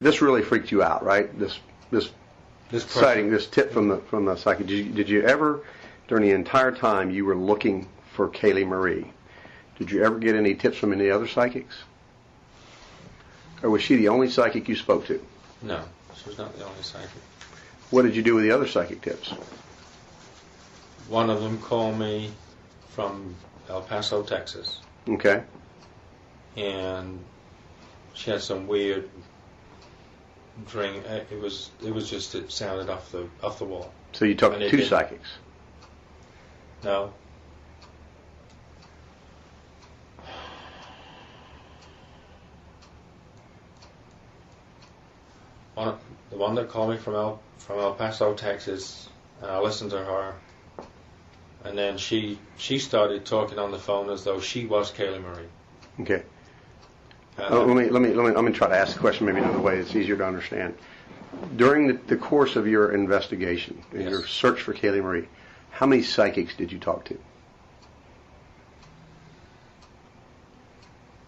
this really freaked you out, right? This sighting, this tip from the psychic. Did you ever, during the entire time you were looking for Kaylee Marie, did you ever get any tips from any other psychics? Or was she the only psychic you spoke to? No, she was not the only psychic. What did you do with the other psychic tips? One of them called me from El Paso, Texas. Okay. And she had some weird dream. It sounded off the wall. So you talked to two psychics? No. The one that called me from El Paso, Texas, and I listened to her, and then she started talking on the phone as though she was Kaylee Marie. Okay. Let me try to ask the question maybe another way. It's easier to understand. During the course of your investigation and your search for Kaylee Marie, how many psychics did you talk to?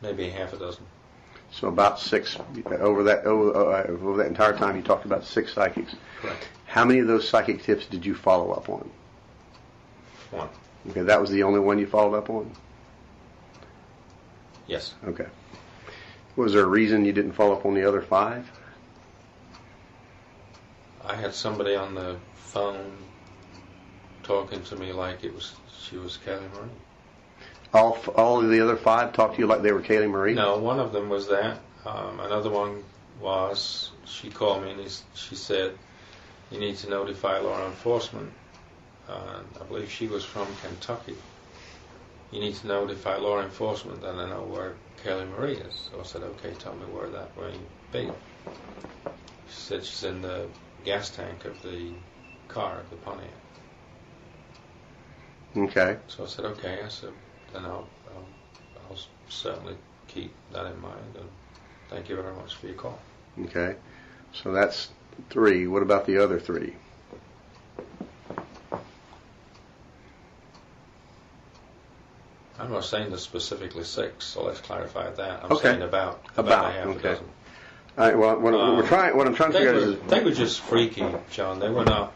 Maybe half a dozen. So about 6 over that entire time. You talked about 6 psychics. Correct. How many of those psychic tips did you follow up on? 1. Okay, that was the only one you followed up on? Yes. Okay. Was there a reason you didn't follow up on the other 5? I had somebody on the phone talking to me like she was Kaylee Marie. All of the other 5 talked to you like they were Kaylee Marie? No, one of them was that. Another one was, she called me and she said, you need to notify law enforcement. I believe she was from Kentucky. You need to notify law enforcement that I know where Kaylee Marie is. So I said, okay, tell me where that may be. She said she's in the gas tank of the car, of the Pontiac. Okay. So I said, okay. I said, then I'll certainly keep that in mind, and thank you very much for your call. Okay. So that's 3. What about the other 3? I'm not saying there's specifically 6, so let's clarify that. I'm okay. saying about a half a dozen. All right. Well, what I'm trying to figure out is they were just freaky, John. They were not.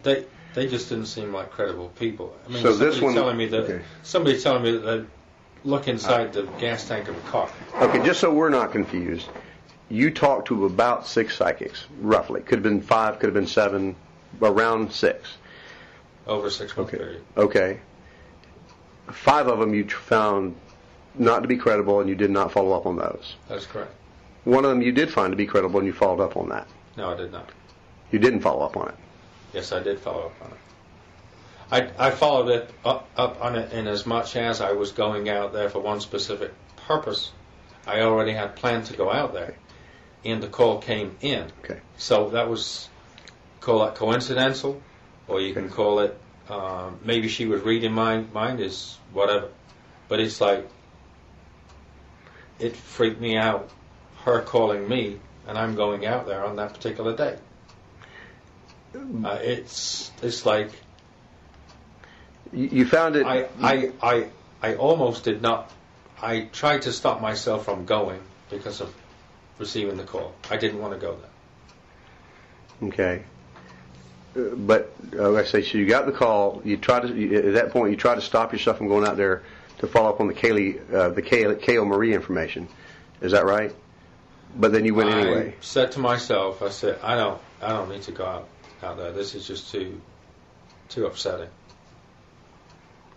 Okay. They just didn't seem like credible people. I mean, so somebody telling me that they look inside the gas tank of a car. Okay, just so we're not confused, you talked to about 6 psychics, roughly. Could have been 5, could have been 7, around 6. Over a 6-month period. Okay. 5 of them you found not to be credible, and you did not follow up on those. That's correct. One of them you did find to be credible, and you followed up on that. No, I did not. You didn't follow up on it. Yes, I did follow up on it. I followed it up on it in as much as I was going out there for one specific purpose. I already had planned to go out there, and the call came in. Okay. So that was, call that coincidental, or you can call it maybe she was reading my mind, is whatever. But it's like, it freaked me out, her calling me, and I'm going out there on that particular day. It's like you found it. I almost did not. I tried to stop myself from going because of receiving the call. I didn't want to go there. Okay. But like I say, so you got the call. You tried to at that point. You tried to stop yourself from going out there to follow up on the Kaylee Marie information. Is that right? But then you went anyway. I said to myself, I said, I don't need to go out there. This is just too upsetting.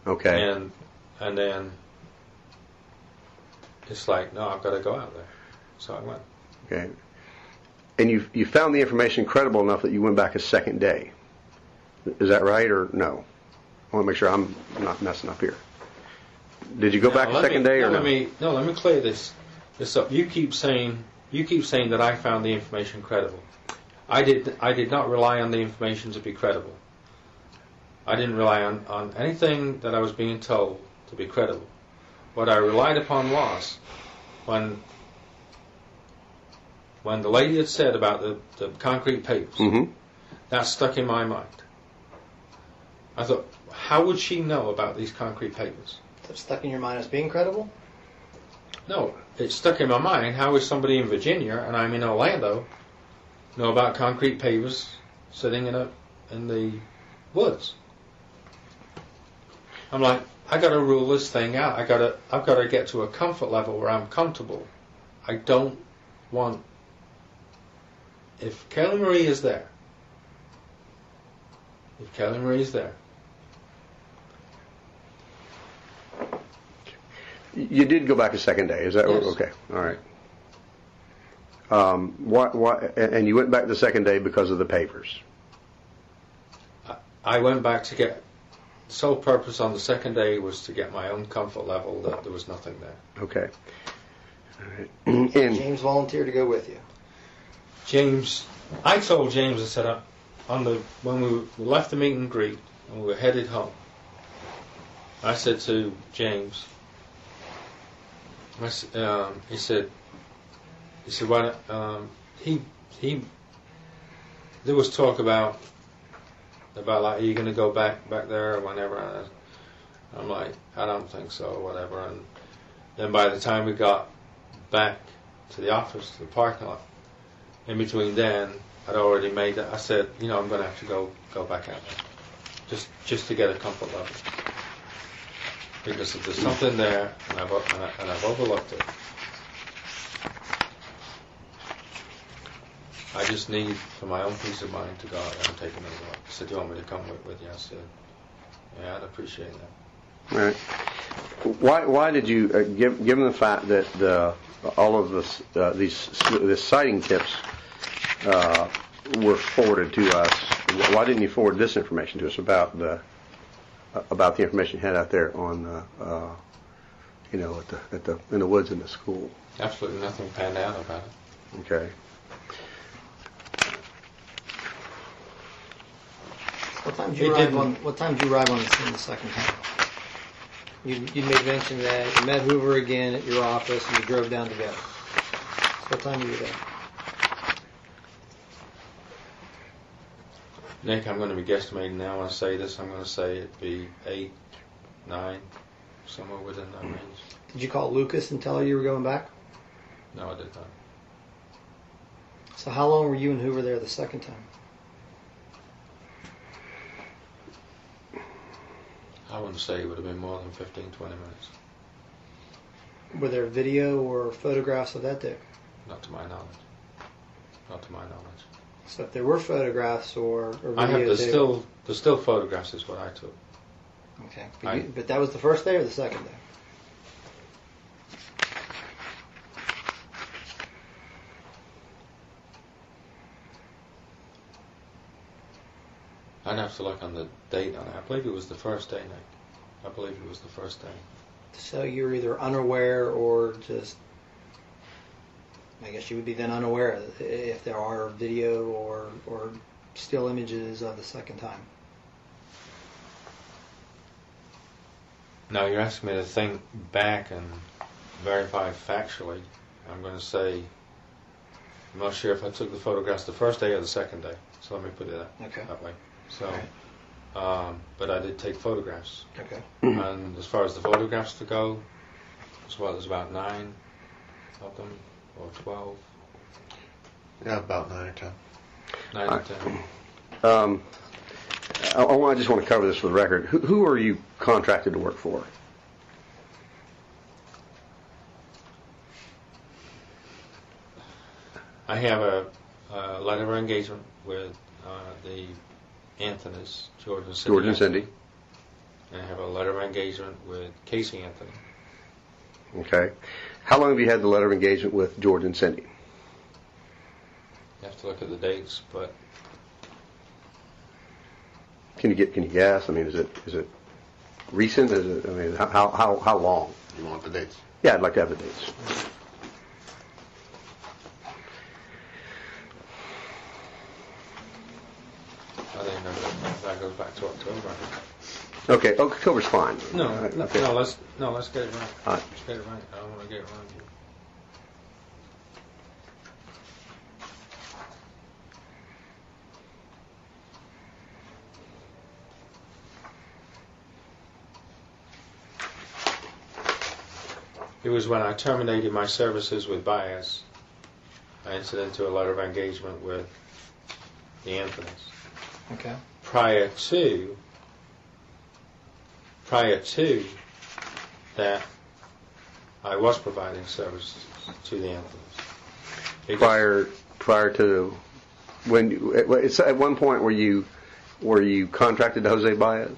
Okay. And then it's like, no, I've got to go out there. So I went. Okay. And you found the information credible enough that you went back a second day. Is that right or no? I want to make sure I'm not messing up here. Did you go back a second day or no? Let me clear this up. You keep saying that I found the information credible. I did not rely on the information to be credible. I didn't rely on anything that I was being told to be credible. What I relied upon was when the lady had said about the concrete papers, that stuck in my mind. I thought, how would she know about these concrete papers? That stuck in your mind as being credible? No, it stuck in my mind. How is somebody in Virginia and I'm in Orlando know about concrete pavers sitting in the woods? I'm like, I got to rule this thing out. I've got to get to a comfort level where I'm comfortable. I don't want. If Kelly Marie is there, You did go back a second day, is that yes. Okay? All right. Why? And you went back the second day because of the pavers. I went back to get. The sole purpose on the second day was to get my own comfort level that there was nothing there. Okay. All right. And James volunteered to go with you. James, I told James, I said, when we left the meet and greet and we were headed home, I said to James, he said, why he there was talk about like, are you going to go back there or whenever? And I'm like, I don't think so, or whatever. And then by the time we got back to the office, to the parking lot, in between then, I'd already made that. I said, I'm going to have to go back out there, just to get a comfort level, because if there's something there and I've overlooked it, I just need, for my own peace of mind, to go out there and take another look. He said, do you want me to come with you? I said, yeah, I'd appreciate that. all right. Why did you, given the fact that all of these sighting tips were forwarded to us, why didn't you forward this information to us about the information you had out there on in the woods in the school? Absolutely nothing panned out about it. Okay. What time did you arrive on the scene the second time? You made mention that you met Hoover again at your office and you drove down together. So what time were you there? Nick, I'm going to be guesstimating now when I say this. I'm going to say it'd be 8, 9, somewhere within that range. Did you call Lucas and tell her you were going back? No, I did not. So how long were you and Hoover there the second time? I wouldn't say it would have been more than 15, 20 minutes. Were there video or photographs of that day? Not to my knowledge. Not to my knowledge. So if there were photographs or video, I have the still photographs is what I took. Okay, but that was the first day or the second day? I'd have to look on the date on it. I believe it was the first day, Nick. I believe it was the first day. So you were either unaware or just, I guess you would be then unaware if there are video or still images of the second time. Now you're asking me to think back and verify factually. I'm going to say, I'm not sure if I took the photographs the first day or the second day. So let me put it that way. So, but I did take photographs. Okay. And as far as the photographs to go, there's about 9 of them, or 12. Yeah, about 9 or 10. 9 or 10. I just want to cover this for the record. Who are you contracted to work for? I have a letter of engagement with the Anthony's, George and Cindy. George and Cindy. And I have a letter of engagement with Casey Anthony. Okay. How long have you had the letter of engagement with George and Cindy? You have to look at the dates, but Can you guess? I mean, is it recent? Is it? I mean, how long? You want the dates? Yeah, I'd like to have the dates. I think that goes back to October. Okay, October's fine. No, Okay. let's get it right. All right. Let's get it right. I don't want to get it wrong here. It was when I terminated my services with Baez. I entered into a letter of engagement with the Anthonys. Okay. Prior to that, I was providing services to the Anthonys. Prior to when it's at one point were you contracted to Jose Baez?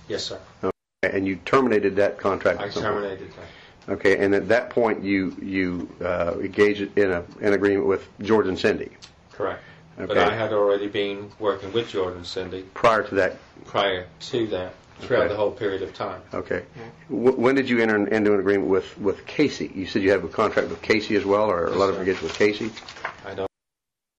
Yes, sir. Okay. And you terminated that contract. I terminated that. Okay, and at that point you engaged in an agreement with George and Cindy. Correct. Okay. But I had already been working with George and Cindy prior to that, throughout Okay. the whole period of time. Okay. When did you enter into an agreement with Casey? You said you have a contract with Casey as well, or a letter of engagement with Casey?